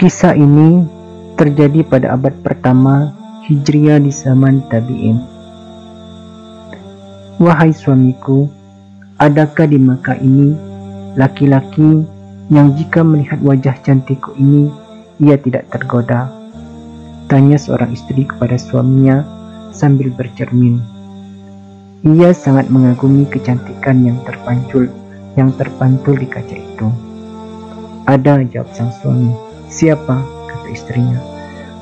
Kisah ini terjadi pada abad pertama Hijriah di zaman Tabi'in. Wahai suamiku, adakah di Makkah ini laki-laki yang jika melihat wajah cantikku ini ia tidak tergoda? Tanya seorang istri kepada suaminya sambil bercermin. Ia sangat mengagumi kecantikan yang terpantul di kaca itu. Ada, jawab sang suami. Siapa? Kata istrinya.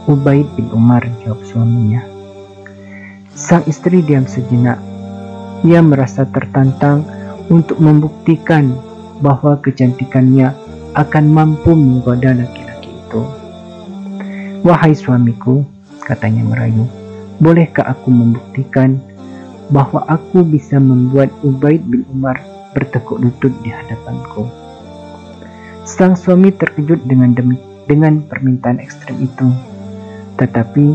Ubaid bin Umar, jawab suaminya. Sang istri diam sejenak. Ia merasa tertantang untuk membuktikan bahwa kecantikannya akan mampu menggoda laki-laki itu. Wahai suamiku, katanya merayu, bolehkah aku membuktikan bahwa aku bisa membuat Ubaid bin Umar bertekuk lutut di hadapanku? Sang suami terkejut dengan permintaan ekstrem itu, tetapi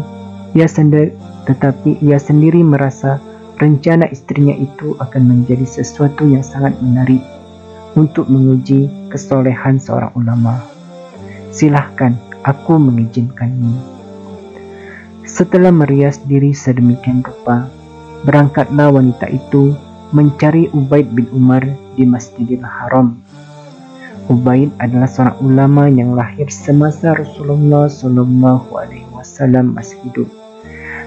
ia sendiri merasa rencana istrinya itu akan menjadi sesuatu yang sangat menarik untuk menguji kesolehan seorang ulama. Silahkan, aku mengizinkanmu. Setelah merias diri sedemikian rupa, berangkatlah wanita itu mencari Ubaid bin Umar di Masjidil Haram. Ubaid adalah seorang ulama yang lahir semasa Rasulullah SAW masih hidup.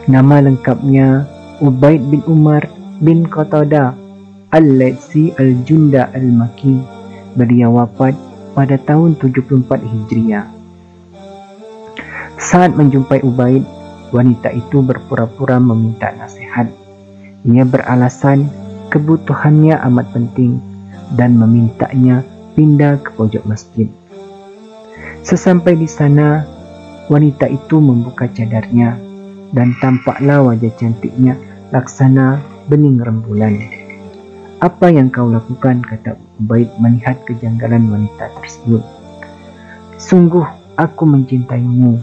Nama lengkapnya Ubaid bin Umar bin Qatadah Al-Laytsi Al-Junda Al-Maki. Beliau wafat pada tahun 74 Hijriah. Saat menjumpai Ubaid, wanita itu berpura-pura meminta nasihat. Ia beralasan kebutuhannya amat penting dan memintanya pindah ke pojok masjid. Sesampai di sana, wanita itu membuka cadarnya dan tampaklah wajah cantiknya laksana bening rembulan. Apa yang kau lakukan? Kata Ubaid melihat kejanggalan wanita tersebut. Sungguh aku mencintaimu.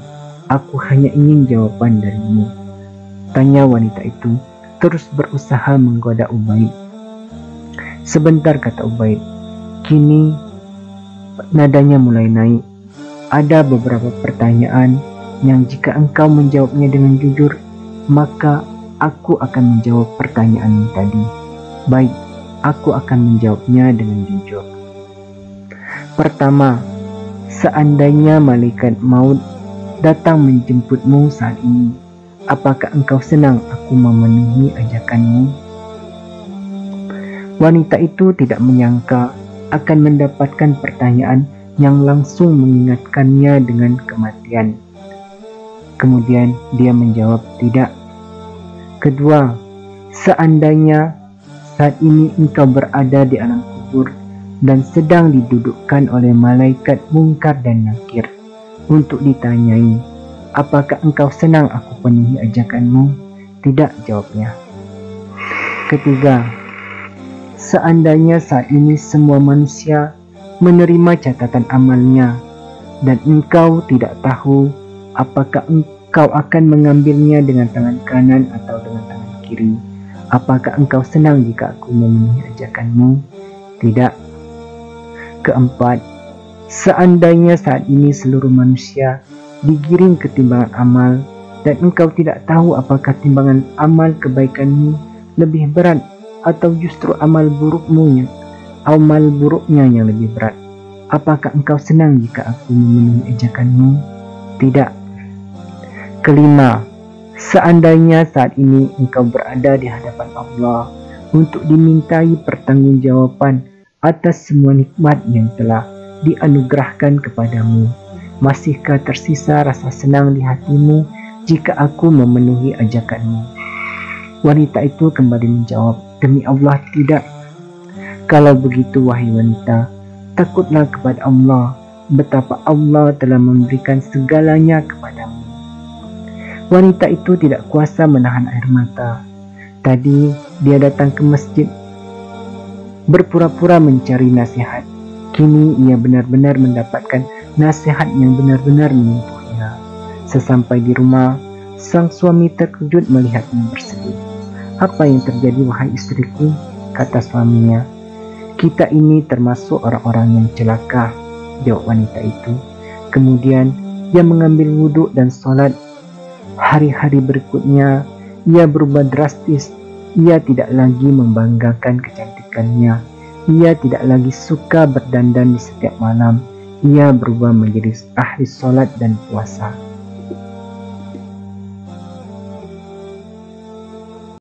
Aku hanya ingin jawaban darimu, tanya wanita itu, terus berusaha menggoda Ubaid. Sebentar, kata Ubaid. Kini nadanya mulai naik. Ada beberapa pertanyaan yang jika engkau menjawabnya dengan jujur, maka aku akan menjawab pertanyaanmu tadi. Baik, aku akan menjawabnya dengan jujur. Pertama, seandainya malaikat maut datang menjemputmu saat ini, apakah engkau senang aku memenuhi ajakanmu? Wanita itu tidak menyangka akan mendapatkan pertanyaan yang langsung mengingatkannya dengan kematian. Kemudian dia menjawab tidak. Kedua, seandainya saat ini engkau berada di alam kubur dan sedang didudukkan oleh malaikat Munkar dan Nakir untuk ditanyai, apakah engkau senang aku penuhi ajakanmu? Tidak, jawabnya. Ketiga, seandainya saat ini semua manusia menerima catatan amalnya dan engkau tidak tahu apakah engkau akan mengambilnya dengan tangan kanan atau dengan tangan kiri, apakah engkau senang jika aku memenuhi ajakanmu? Tidak. Keempat, seandainya saat ini seluruh manusia digiring ke timbangan amal dan engkau tidak tahu apakah timbangan amal kebaikanmu lebih berat atau justru amal buruknya yang lebih berat, apakah engkau senang jika aku memenuhi ajakanmu? Tidak. Kelima, seandainya saat ini engkau berada di hadapan Allah untuk dimintai pertanggungjawaban atas semua nikmat yang telah dianugerahkan kepadamu, masihkah tersisa rasa senang di hatimu jika aku memenuhi ajakanmu? Wanita itu kembali menjawab, demi Allah tidak. Kalau begitu wahai wanita, takutlah kepada Allah, betapa Allah telah memberikan segalanya kepadamu. Wanita itu tidak kuasa menahan air mata. Tadi dia datang ke masjid berpura-pura mencari nasihat. Kini ia benar-benar mendapatkan nasihat yang benar-benar menyentuhnya. Sesampai di rumah, sang suami terkejut melihatnya bersedih. Apa yang terjadi wahai istriku? Kata suaminya. Kita ini termasuk orang-orang yang celaka, jawab wanita itu. Kemudian Ia mengambil wudhu dan sholat. Hari-hari berikutnya, ia berubah drastis. Ia tidak lagi membanggakan kecantikannya. Ia tidak lagi suka berdandan di setiap malam. Ia berubah menjadi ahli sholat dan puasa.